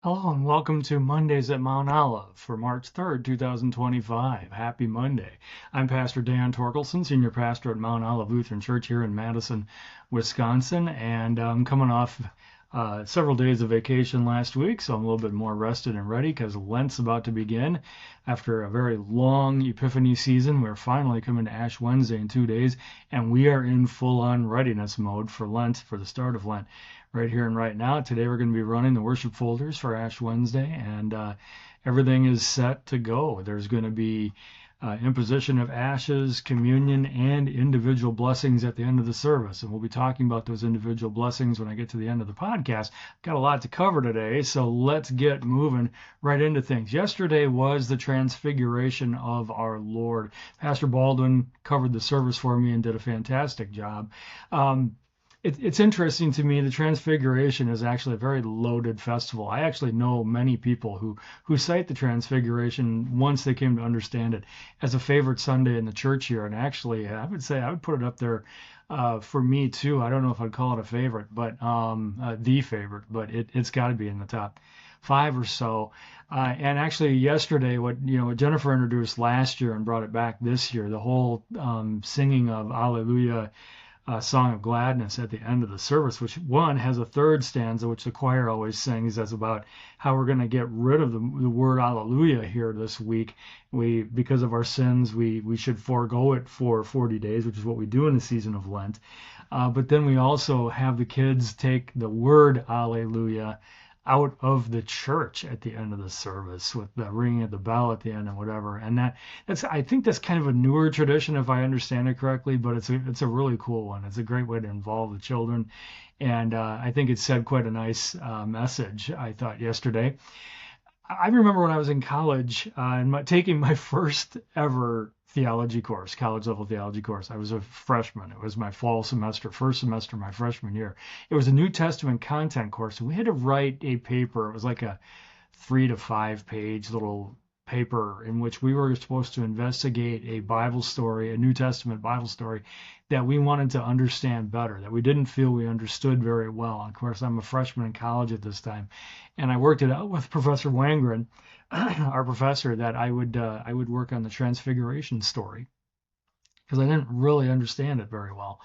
Hello and welcome to Mondays at Mount Olive for March 3rd, 2025. Happy Monday. I'm Pastor Dan Torkelson, Senior Pastor at Mount Olive Lutheran Church here in Madison, Wisconsin, and I'm coming off several days of vacation last week, so I'm a little bit more rested and ready because Lent's about to begin. After a very long Epiphany season, we're finally coming to Ash Wednesday in 2 days, and we are in full-on readiness mode for Lent, for the start of Lent right here and right now. Today we're going to be running the worship folders for Ash Wednesday, and everything is set to go. There's going to be imposition of ashes, communion, and individual blessings at the end of the service. And we'll be talking about those individual blessings when I get to the end of the podcast. Got a lot to cover today, so let's get moving right into things. Yesterday was the transfiguration of our Lord. Pastor Baldwin covered the service for me and did a fantastic job. It's interesting to me. The Transfiguration is actually a very loaded festival. I actually know many people who cite the Transfiguration once they came to understand it as a favorite Sunday in the church here. And actually, I would say I would put it up there for me too. I don't know if I'd call it a favorite, but the favorite, but it's got to be in the top five or so. And actually, yesterday, what Jennifer introduced last year and brought it back this year, the whole singing of Alleluia, Song of Gladness at the end of the service, which one has a third stanza, which the choir always sings. That's about how we're going to get rid of the word Alleluia here this week. Because of our sins, we should forego it for 40 days, which is what we do in the season of Lent. But then we also have the kids take the word Alleluia out of the church at the end of the service with the ringing of the bell at the end and whatever. And that's I think that's kind of a newer tradition if I understand it correctly, but it's a really cool one. It's a great way to involve the children, and I think it said quite a nice message. I thought yesterday. I remember when I was in college and taking my first ever theology course, college level theology course. I was a freshman. It was my fall semester, first semester, my freshman year. It was a New Testament content course, and we had to write a paper. It was like a 3 to 5 page little paper in which we were supposed to investigate a Bible story, a New Testament Bible story that we wanted to understand better, that we didn't feel we understood very well. Of course, I'm a freshman in college at this time, and I worked it out with Professor Wangren, our professor, that I would work on the Transfiguration story because I didn't really understand it very well.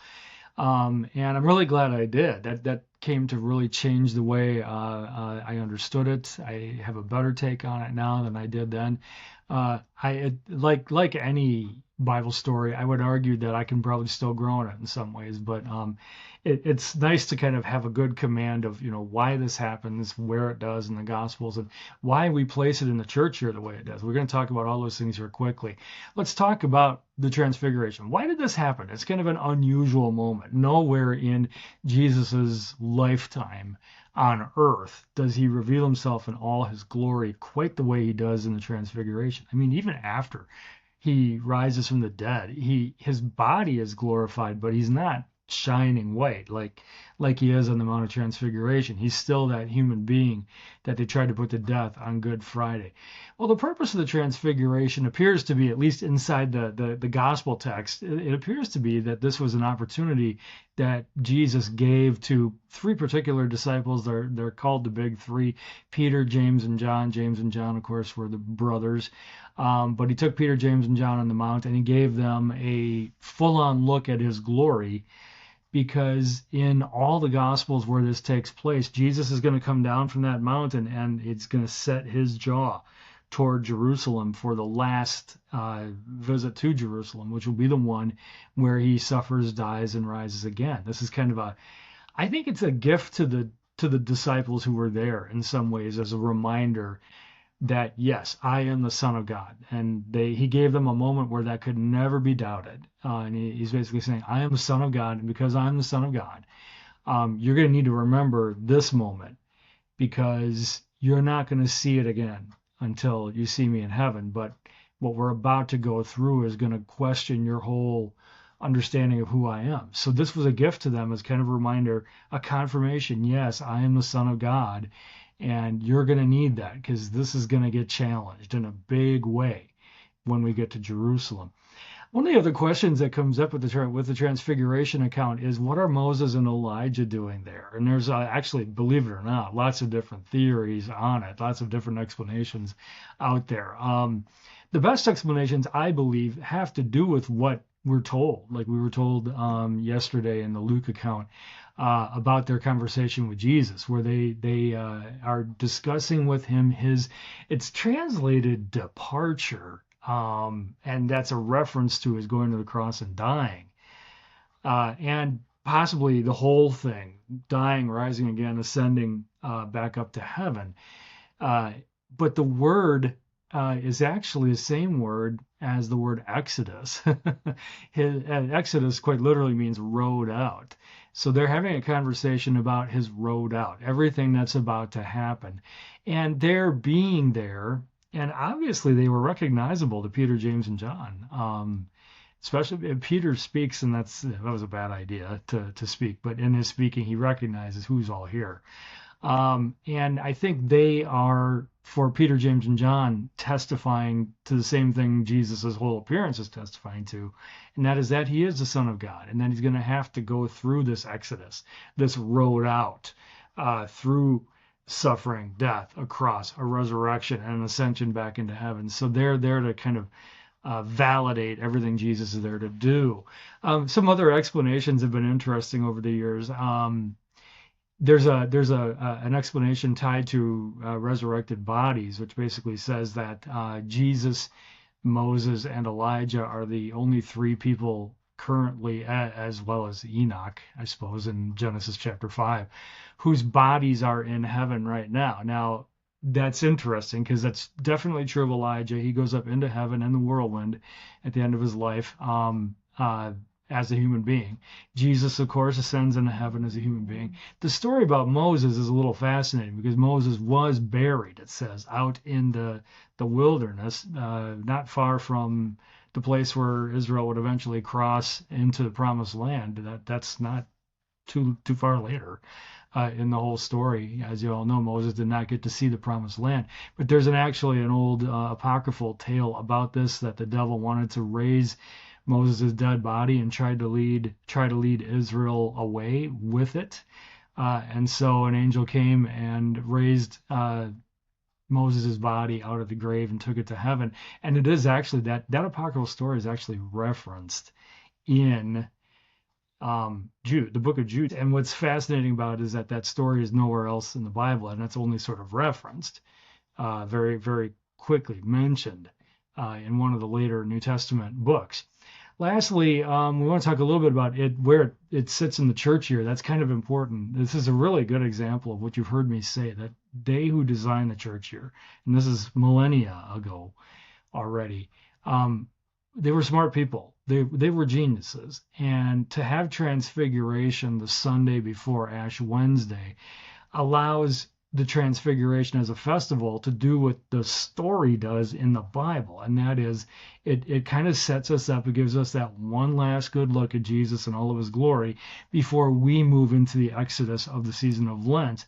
And I'm really glad I did. That came to really change the way I understood it. I have a better take on it now than I did then. Like any Bible story, I would argue that I can probably still grow in it in some ways, but it's nice to kind of have a good command of why this happens, where it does in the Gospels, and why we place it in the church here the way it does. We're going to talk about all those things here quickly. Let's talk about the Transfiguration. Why did this happen? It's kind of an unusual moment. Nowhere in Jesus's lifetime on earth does he reveal himself in all his glory quite the way he does in the Transfiguration. I mean, even after he rises from the dead, his body is glorified, but he's not shining white like he is on the Mount of Transfiguration. He's still that human being that they tried to put to death on Good Friday. Well, the purpose of the Transfiguration appears to be, at least inside the gospel text, it appears to be that this was an opportunity that Jesus gave to three particular disciples. They're called the big three: Peter, James, and John. James and John, of course, were the brothers. But he took Peter, James, and John on the mount, and he gave them a full-on look at his glory, because in all the Gospels where this takes place, Jesus is going to come down from that mountain and it's going to set his jaw toward Jerusalem for the last visit to Jerusalem, which will be the one where he suffers, dies, and rises again. This is kind of I think it's a gift to the disciples who were there in some ways, as a reminder that yes, I am the Son of God, and he gave them a moment where that could never be doubted. And he's basically saying, I am the Son of God, and because I'm the Son of God, you're going to need to remember this moment, because you're not going to see it again until you see me in heaven. But what we're about to go through is going to question your whole understanding of who I am. So this was a gift to them as kind of a reminder, a confirmation. Yes, I am the Son of God, and you're going to need that because this is going to get challenged in a big way when we get to Jerusalem. One of the other questions that comes up with the Transfiguration account is, what are Moses and Elijah doing there? And there's actually, believe it or not, lots of different theories on it, lots of different explanations out there. The best explanations, I believe, have to do with what we're told. Like we were told yesterday in the Luke account about their conversation with Jesus, where they are discussing with him his. It's translated departure, and that's a reference to his going to the cross and dying, and possibly the whole thing, dying, rising again, ascending back up to heaven. But the word is actually the same word as the word Exodus. Exodus quite literally means road out. So they're having a conversation about his road out, everything that's about to happen. And they're being there, and obviously they were recognizable to Peter, James, and John. Especially if Peter speaks, and that was a bad idea to speak, but in his speaking, he recognizes who's all here. And I think they are, for Peter, James, and John, testifying to the same thing Jesus' whole appearance is testifying to, and that is that he is the Son of God, and that he's going to have to go through this exodus, this road out, through suffering, death, a cross, a resurrection, and an ascension back into heaven. So they're there to kind of validate everything Jesus is there to do. Some other explanations have been interesting over the years. There's an explanation tied to resurrected bodies, which basically says that Jesus, Moses, and Elijah are the only three people currently, as well as Enoch, I suppose, in Genesis chapter 5, whose bodies are in heaven right now. Now, that's interesting because that's definitely true of Elijah. He goes up into heaven in the whirlwind at the end of his life. As a human being. Jesus, of course, ascends into heaven as a human being. The story about Moses is a little fascinating because Moses was buried, it says, out in the wilderness, not far from the place where Israel would eventually cross into the promised land. That's not too far later. In the whole story, as you all know, Moses did not get to see the promised land. But there's actually an old apocryphal tale about this, that the devil wanted to raise Moses' dead body and try to lead Israel away with it. And so an angel came and raised Moses' body out of the grave and took it to heaven. And it is actually that apocryphal story is actually referenced in Jude, the book of Jude. And what's fascinating about it is that story is nowhere else in the Bible, and that's only sort of referenced, very, very quickly mentioned in one of the later New Testament books. Lastly, we want to talk a little bit about it, where it sits in the church year. That's kind of important. This is a really good example of what you've heard me say, that they who designed the church year, and this is millennia ago already, they were smart people. They were geniuses. And to have Transfiguration the Sunday before Ash Wednesday allows the Transfiguration as a festival to do what the story does in the Bible, and that is it kind of sets us up. It gives us that one last good look at Jesus and all of his glory before we move into the exodus of the season of Lent,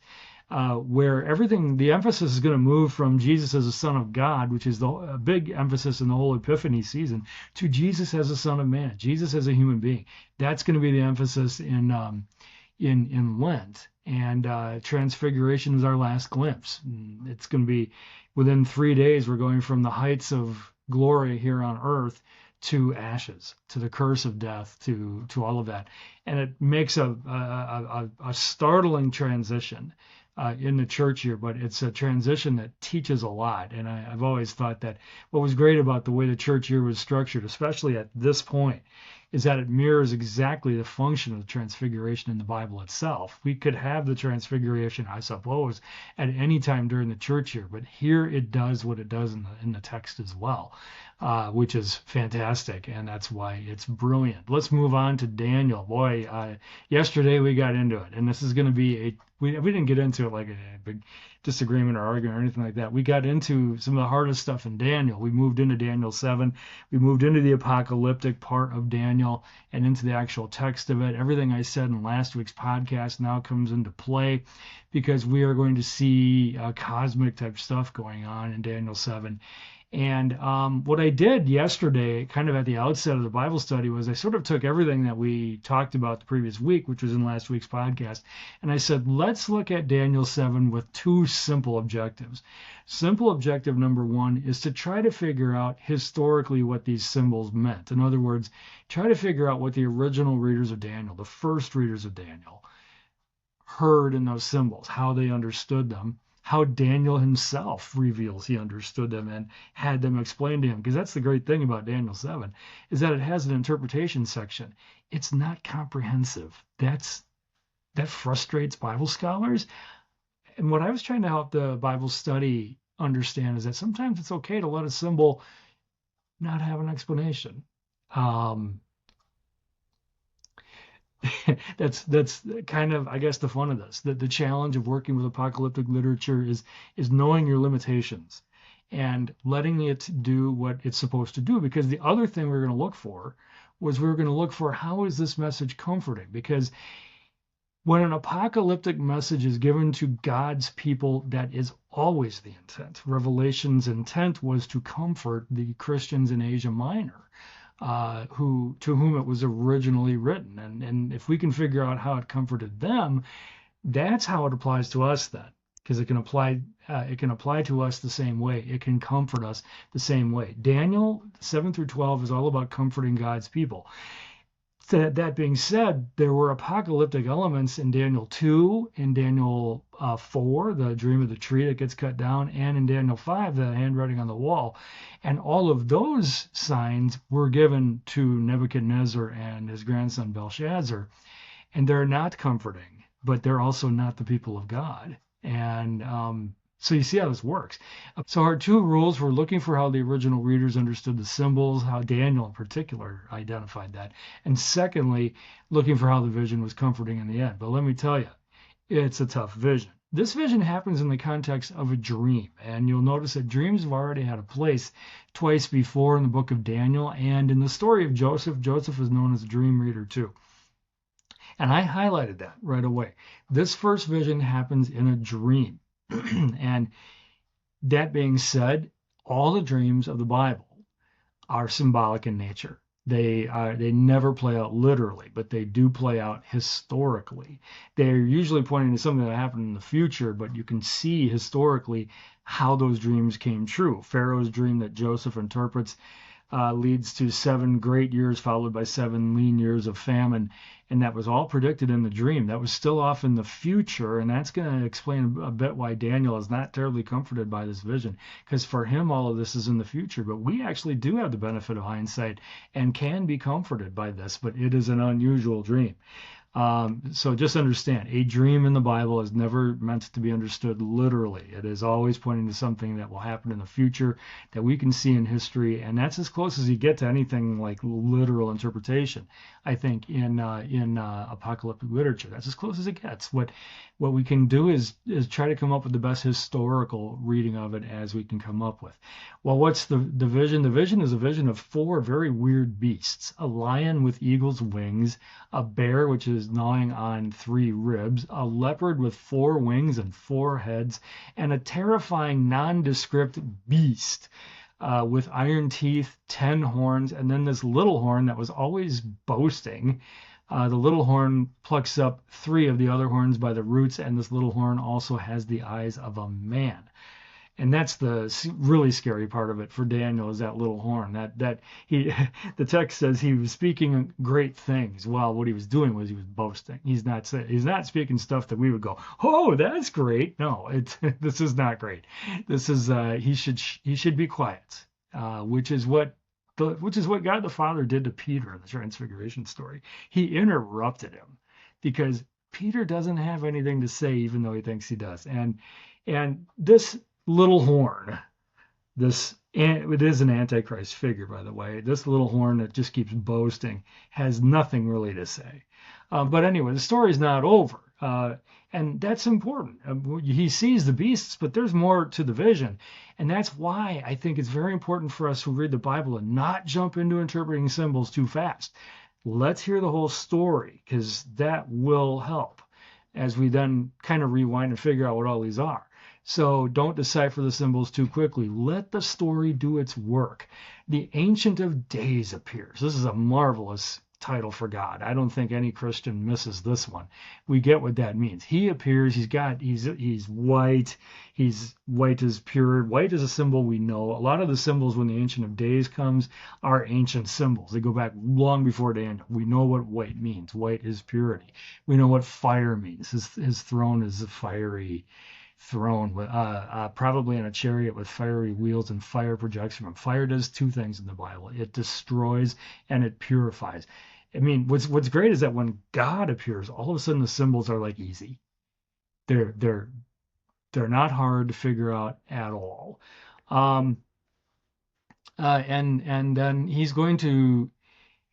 where the emphasis is going to move from Jesus as a Son of God, which is a big emphasis in the whole Epiphany season, to Jesus as a Son of Man, Jesus as a human being. That's going to be the emphasis in Lent. And Transfiguration is our last glimpse. It's going to be within 3 days. We're going from the heights of glory here on earth to ashes, to the curse of death, to all of that. And it makes a startling transition in the church year, but it's a transition that teaches a lot. And I've always thought that what was great about the way the church year was structured, especially at this point, is that it mirrors exactly the function of the Transfiguration in the Bible itself. We could have the Transfiguration, I suppose, at any time during the church year, but here it does what it does in the text as well, which is fantastic, and that's why it's brilliant. Let's move on to Daniel. Boy, yesterday we got into it, and this is going to be we didn't get into it like a big disagreement or argument or anything like that. We got into some of the hardest stuff in Daniel. We moved into Daniel 7. We moved into the apocalyptic part of Daniel and into the actual text of it. Everything I said in last week's podcast now comes into play because we are going to see cosmic type stuff going on in Daniel 7. And what I did yesterday, kind of at the outset of the Bible study, was I sort of took everything that we talked about the previous week, which was in last week's podcast, and I said, let's look at Daniel 7 with two simple objectives. Simple objective number one is to try to figure out historically what these symbols meant. In other words, try to figure out what the original readers of Daniel, the first readers of Daniel, heard in those symbols, how they understood them, how Daniel himself reveals he understood them and had them explained to him. Because that's the great thing about Daniel 7, is that it has an interpretation section. It's not comprehensive. That frustrates Bible scholars. And what I was trying to help the Bible study understand is that sometimes it's okay to let a symbol not have an explanation. That's kind of, I guess, the fun of this. The challenge of working with apocalyptic literature is knowing your limitations and letting it do what it's supposed to do. Because the other thing we were going to look for was we were going to look for, how is this message comforting? Because when an apocalyptic message is given to God's people, that is always the intent. Revelation's intent was to comfort the Christians in Asia Minor, to whom it was originally written. And if we can figure out how it comforted them, that's how it applies to us then, because it can apply to us the same way. It can comfort us the same way. Daniel 7 through 12 is all about comforting God's people. That being said, there were apocalyptic elements in Daniel 2, in Daniel 4, the dream of the tree that gets cut down, and in Daniel 5, the handwriting on the wall. And all of those signs were given to Nebuchadnezzar and his grandson Belshazzar. And they're not comforting, but they're also not the people of God. And so you see how this works. So our two rules were looking for how the original readers understood the symbols, how Daniel in particular identified that. And secondly, looking for how the vision was comforting in the end. But let me tell you, it's a tough vision. This vision happens in the context of a dream. And you'll notice that dreams have already had a place twice before in the book of Daniel. And in the story of Joseph, Joseph is known as a dream reader too. And I highlighted that right away. This first vision happens in a dream. And that being said, all the dreams of the Bible are symbolic in nature. They never play out literally, but they do play out historically. They're usually pointing to something that happened in the future, but you can see historically how those dreams came true. Pharaoh's dream that Joseph interprets leads to 7 great years followed by 7 lean years of famine. And that was all predicted in the dream. That was still off in the future. And that's going to explain a bit why Daniel is not terribly comforted by this vision, because for him, all of this is in the future. But we actually do have the benefit of hindsight and can be comforted by this, but it is an unusual dream. So just understand, a dream in the Bible is never meant to be understood literally. It is always pointing to something that will happen in the future that we can see in history, and that's as close as you get to anything like literal interpretation, I think, in apocalyptic literature. That's as close as it gets. What we can do is try to come up with the best historical reading of it as we can come up with. Well, what's the vision? The vision is a vision of 4 very weird beasts: a lion with eagle's wings, a bear which is gnawing on 3 ribs, a leopard with 4 wings and 4 heads, and a terrifying nondescript beast with iron teeth, 10 horns, and then this little horn that was always boasting. The little horn plucks up 3 of the other horns by the roots, and this little horn also has the eyes of a man. And that's the really scary part of it for Daniel, is that little horn. That he, the text says he was speaking great things. Well, what he was doing was he was boasting. He's not speaking stuff that we would go, oh, that's great. No, this is not great. This is he should be quiet, which is what God the Father did to Peter in the Transfiguration story. He interrupted him because Peter doesn't have anything to say, even though he thinks he does. And this little horn, it is an Antichrist figure, by the way. This little horn that just keeps boasting has nothing really to say. But anyway, the story's not over. And that's important. He sees the beasts, but there's more to the vision. And that's why I think it's very important for us who read the Bible to not jump into interpreting symbols too fast. Let's hear the whole story, because that will help as we then kind of rewind and figure out what all these are. So don't decipher the symbols too quickly. Let the story do its work. The Ancient of Days appears. This is a marvelous title for God. I don't think any Christian misses this one. We get what that means. He appears. He's white. He's white as pure. White is a symbol we know. A lot of the symbols when the Ancient of Days comes are ancient symbols. They go back long before Daniel. We know what white means. White is purity. We know what fire means. His throne is a fiery throne, probably in a chariot with fiery wheels, and fire projects from him. Fire does two things in the Bible: it destroys and it purifies. I mean, what's great is that when God appears, all of a sudden the symbols are like easy. They're they're they're not hard to figure out at all. Um, and then he's going to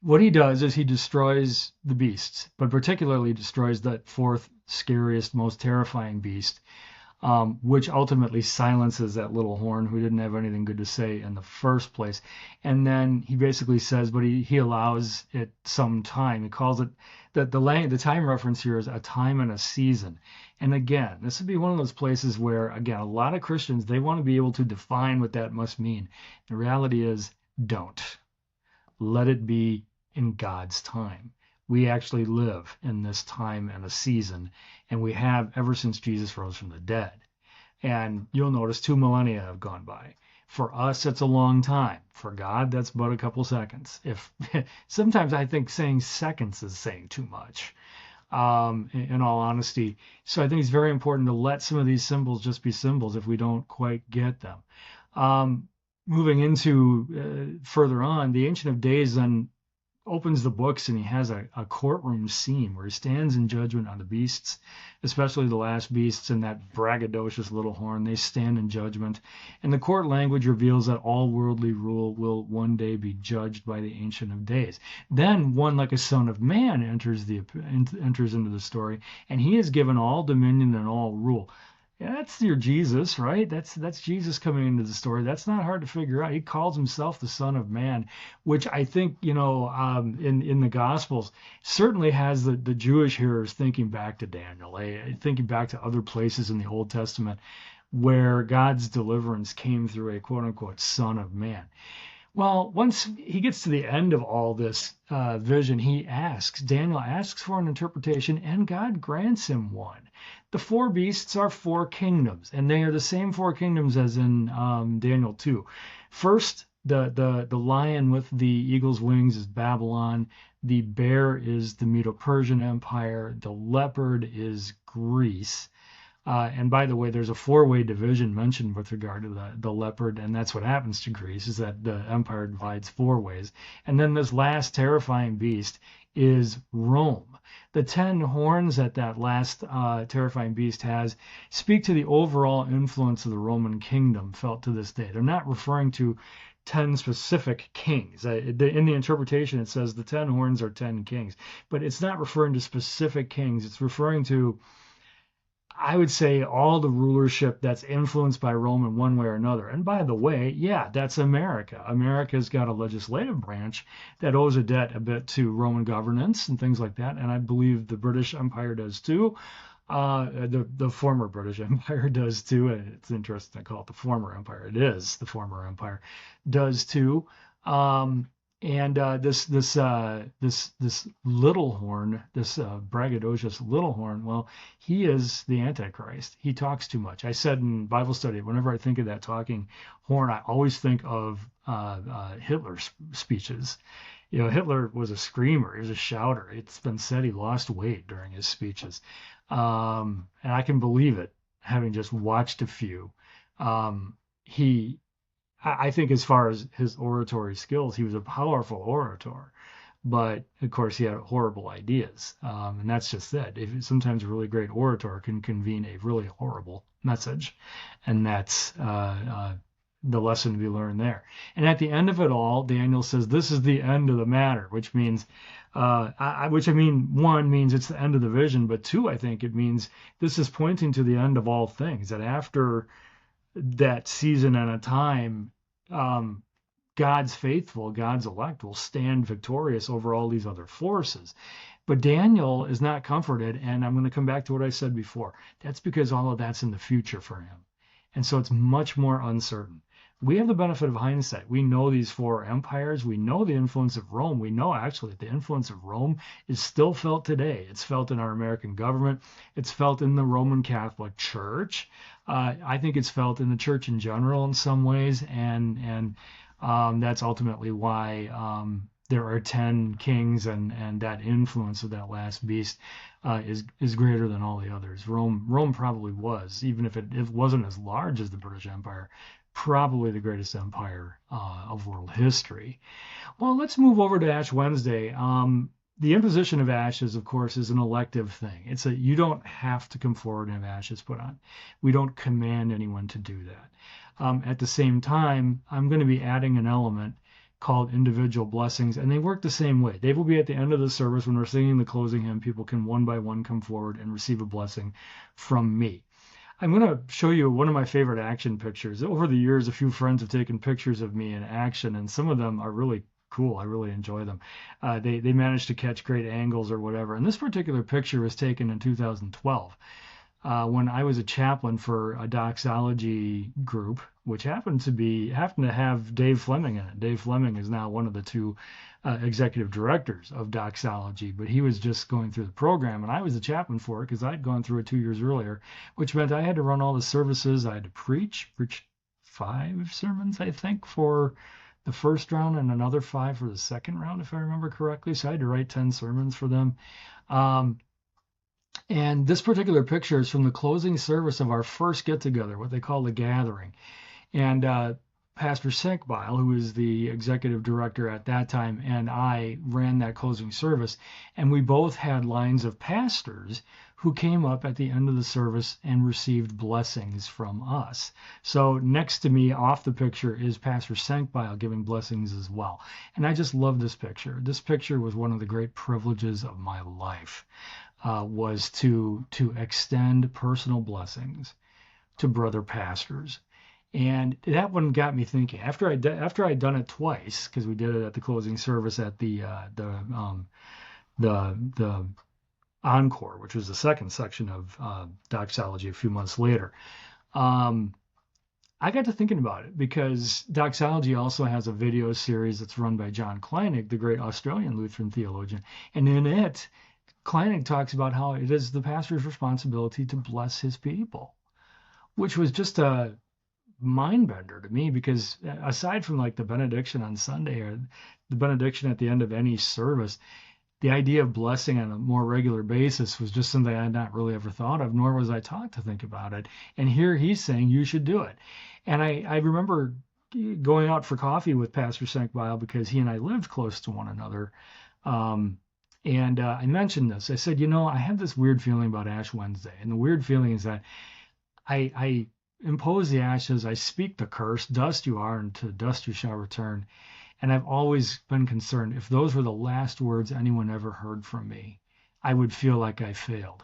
what he does is he destroys the beasts, but particularly destroys that fourth scariest, most terrifying beast, which ultimately silences that little horn who didn't have anything good to say in the first place. And then he basically says, but he allows it some time. He calls it that the time reference here is a time and a season. And again, this would be one of those places where, again, a lot of Christians, they want to be able to define what that must mean. The reality is, don't. Let it be in God's time. We actually live in this time and a season, and we have ever since Jesus rose from the dead. And you'll notice 2 millennia have gone by. For us, that's a long time. For God, that's but a couple seconds. If sometimes I think saying seconds is saying too much, in all honesty. So I think it's very important to let some of these symbols just be symbols if we don't quite get them. Moving into further on, the Ancient of Days then opens the books, and he has a courtroom scene where he stands in judgment on the beasts, especially the last beasts and that braggadocious little horn. They stand in judgment. And the court language reveals that all worldly rule will one day be judged by the Ancient of Days. Then one like a son of man enters into the story, and he is given all dominion and all rule. Yeah, that's your Jesus, right? That's Jesus coming into the story. That's not hard to figure out. He calls himself the Son of Man, which I think, in the Gospels certainly has the Jewish hearers thinking back to Daniel, thinking back to other places in the Old Testament where God's deliverance came through a quote unquote Son of Man. Well, once he gets to the end of all this vision, Daniel asks for an interpretation, and God grants him one. The 4 beasts are 4 kingdoms, and they are the same 4 kingdoms as in Daniel 2. First, the lion with the eagle's wings is Babylon. The bear is the Medo-Persian Empire. The leopard is Greece. And by the way, there's a 4-way division mentioned with regard to the leopard, and that's what happens to Greece, is that the empire divides 4 ways. And then this last terrifying beast is Rome. The 10 horns that last terrifying beast has speak to the overall influence of the Roman kingdom felt to this day. They're not referring to 10 specific kings. In the interpretation, it says the 10 horns are 10 kings, but it's not referring to specific kings. It's referring to, I would say, all the rulership that's influenced by Rome in one way or another. And by the way, yeah, that's America. America's got a legislative branch that owes a bit to Roman governance and things like that. And I believe the British Empire does too. The former British Empire does too. It's interesting to call it the former empire. It is the former empire does too. And this little horn, this braggadocious little horn, well, he is the Antichrist. He talks too much. I said in Bible study, whenever I think of that talking horn, I always think of Hitler's speeches. Hitler was a screamer. He was a shouter. It's been said he lost weight during his speeches. And I can believe it, having just watched a few. I think as far as his oratory skills, he was a powerful orator, but of course he had horrible ideas, and that's just it. Sometimes a really great orator can convene a really horrible message, and that's the lesson to be learned there. And at the end of it all, Daniel says this is the end of the matter, which means, one means it's the end of the vision, but 2, I think it means this is pointing to the end of all things. That after that season and a time, God's faithful, God's elect will stand victorious over all these other forces. But Daniel is not comforted, and I'm going to come back to what I said before. That's because all of that's in the future for him. And so it's much more uncertain. We have the benefit of hindsight. We know these four empires. We know the influence of Rome. We know actually that the influence of Rome is still felt today. It's felt in our American government. It's felt in the Roman Catholic Church. I think it's felt in the church in general in some ways, and that's ultimately why there are 10 kings, and that influence of that last beast is greater than all the others. Rome probably was, even if it wasn't as large as the British Empire, probably the greatest empire of world history. Well, let's move over to Ash Wednesday. The imposition of ashes, of course, is an elective thing. You don't have to come forward and have ashes put on. We don't command anyone to do that. At the same time, I'm going to be adding an element called individual blessings, and they work the same way. They will be at the end of the service when we're singing the closing hymn. People can one by one come forward and receive a blessing from me. I'm going to show you one of my favorite action pictures. Over the years, a few friends have taken pictures of me in action, and some of them are really cool. I really enjoy them. They managed to catch great angles or whatever. And this particular picture was taken in 2012 when I was a chaplain for a doxology group, which happened to have Dave Fleming in it. Dave Fleming is now one of the two executive directors of doxology, but he was just going through the program, and I was the chaplain for it because I'd gone through it 2 years earlier, which meant I had to run all the services. I had to preach 5 sermons, I think, for the first round and another 5 for the second round, if I remember correctly. So I had to write 10 sermons for them. And this particular picture is from the closing service of our first get-together, what they call the gathering. And Pastor Senkbeil, who was the executive director at that time, and I ran that closing service. And we both had lines of pastors who came up at the end of the service and received blessings from us. So next to me off the picture is Pastor Senkbeil giving blessings as well. And I just love this picture. This picture was one of the great privileges of my life, was to extend personal blessings to brother pastors. And that one got me thinking. After I'd done it twice, because we did it at the closing service at the encore, which was the second section of doxology a few months later, I got to thinking about it because doxology also has a video series that's run by John Kleinig, the great Australian Lutheran theologian, and in it, Kleinig talks about how it is the pastor's responsibility to bless his people, which was just a mind bender to me, because aside from like the benediction on Sunday or the benediction at the end of any service, the idea of blessing on a more regular basis was just something I had not really ever thought of, nor was I taught to think about it. And here he's saying you should do it. And I remember going out for coffee with Pastor Senkbeil because he and I lived close to one another. And I mentioned this. I said, I have this weird feeling about Ash Wednesday. And the weird feeling is that I impose the ashes, I speak the curse, dust you are, and to dust you shall return. And I've always been concerned, if those were the last words anyone ever heard from me, I would feel like I failed.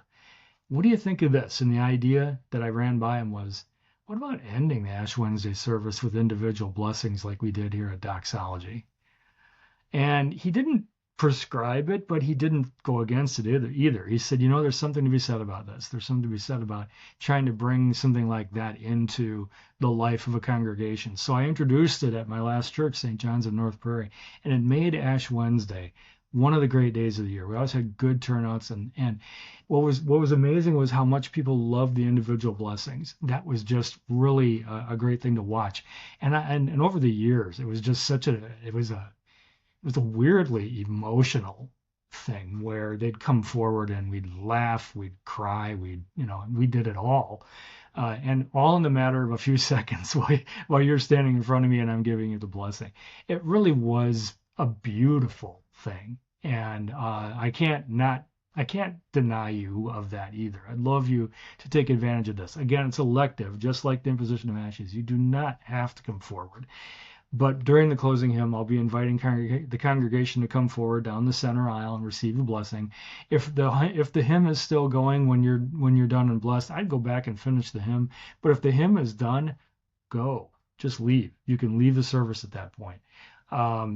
What do you think of this? And the idea that I ran by him was, what about ending the Ash Wednesday service with individual blessings like we did here at Doxology? And he didn't prescribe it, but he didn't go against it either. He said, there's something to be said about this. There's something to be said about trying to bring something like that into the life of a congregation. So I introduced it at my last church, St. John's of North Prairie, and it made Ash Wednesday one of the great days of the year. We always had good turnouts, and what was amazing was how much people loved the individual blessings. That was just really a great thing to watch. And over the years, it was just it was a weirdly emotional thing where they'd come forward and we'd laugh, we'd cry, we did it all. And all in the matter of a few seconds while you're standing in front of me and I'm giving you the blessing. It really was a beautiful thing. And I can't deny you of that either. I'd love you to take advantage of this. Again, it's elective, just like the imposition of ashes. You do not have to come forward. But during the closing hymn, I'll be inviting the congregation to come forward down the center aisle and receive a blessing. If the hymn is still going when you're done and blessed, I'd go back and finish the hymn. But if the hymn is done, go. Just leave. You can leave the service at that point.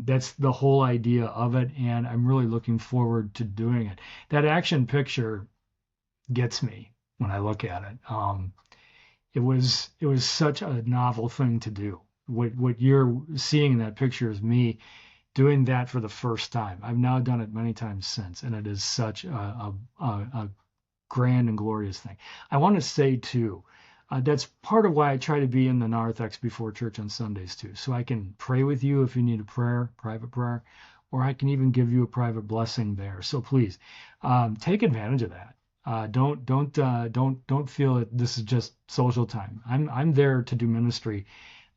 That's the whole idea of it, and I'm really looking forward to doing it. That action picture gets me when I look at it. it was such a novel thing to do. What you're seeing in that picture is me doing that for the first time. I've now done it many times since, and it is such a grand and glorious thing. I want to say too, that's part of why I try to be in the narthex before church on Sundays too, so I can pray with you if you need a prayer, private prayer, or I can even give you a private blessing there. So please, take advantage of that. Don't feel that this is just social time. I'm there to do ministry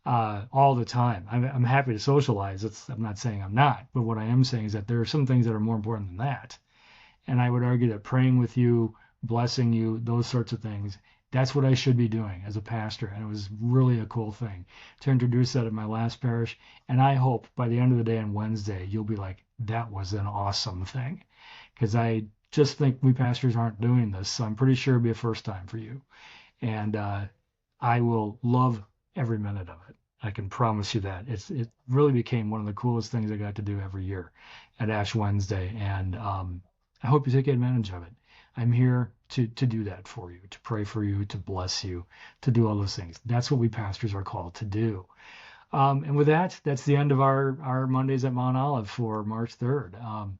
all the time. I'm happy to socialize. I'm not saying I'm not, but what I am saying is that there are some things that are more important than that. And I would argue that praying with you, blessing you, those sorts of things, that's what I should be doing as a pastor. And it was really a cool thing to introduce that at my last parish. And I hope by the end of the day on Wednesday, you'll be like, that was an awesome thing. Because I just think we pastors aren't doing this. So I'm pretty sure it'll be a first time for you. And I will love every minute of it. I can promise you that. It really became one of the coolest things I got to do every year at Ash Wednesday. And I hope you take advantage of it. I'm here to do that for you, to pray for you, to bless you, to do all those things. That's what we pastors are called to do. And with that, that's the end of our Mondays at Mount Olive for March 3rd.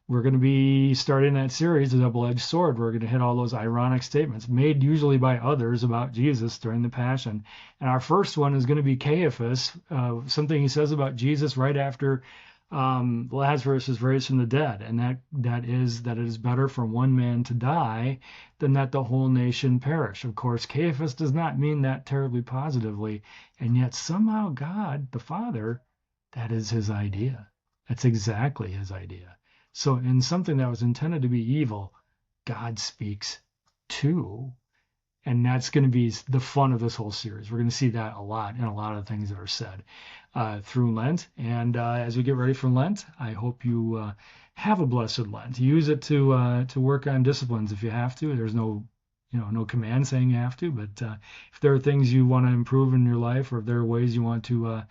We're going to be starting that series, The Double-Edged Sword. We're going to hit all those ironic statements made usually by others about Jesus during the Passion. And our first one is going to be Caiaphas, something he says about Jesus right after Lazarus is raised from the dead, and that is that it is better for one man to die than that the whole nation perish. Of course, Caiaphas does not mean that terribly positively, and yet somehow God, the Father, that is his idea. That's exactly his idea. So in something that was intended to be evil, God speaks too. And that's going to be the fun of this whole series. We're going to see that a lot in a lot of things that are said through Lent. And as we get ready for Lent, I hope you have a blessed Lent. Use it to work on disciplines if you have to. There's no command saying you have to, but if there are things you want to improve in your life, or if there are ways you want to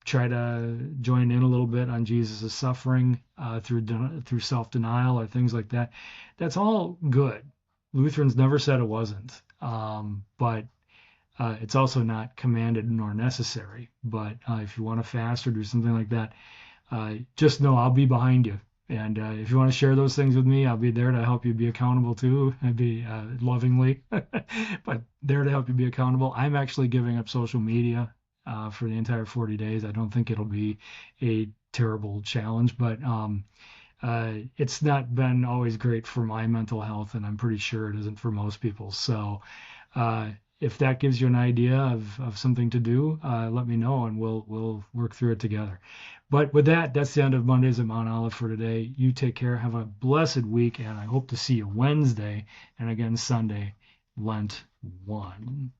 try to join in a little bit on Jesus' suffering through self-denial or things like that, that's all good. Lutherans never said it wasn't, but it's also not commanded nor necessary. But if you want to fast or do something like that, just know I'll be behind you. And if you want to share those things with me, I'll be there to help you be accountable too. I'd be lovingly, but there to help you be accountable. I'm actually giving up social media for the entire 40 days. I don't think it'll be a terrible challenge, but it's not been always great for my mental health, and I'm pretty sure it isn't for most people. So if that gives you an idea of something to do, let me know, and we'll work through it together. But with that, that's the end of Mondays at Mount Olive for today. You take care. Have a blessed week, and I hope to see you Wednesday and again Sunday, Lent 1.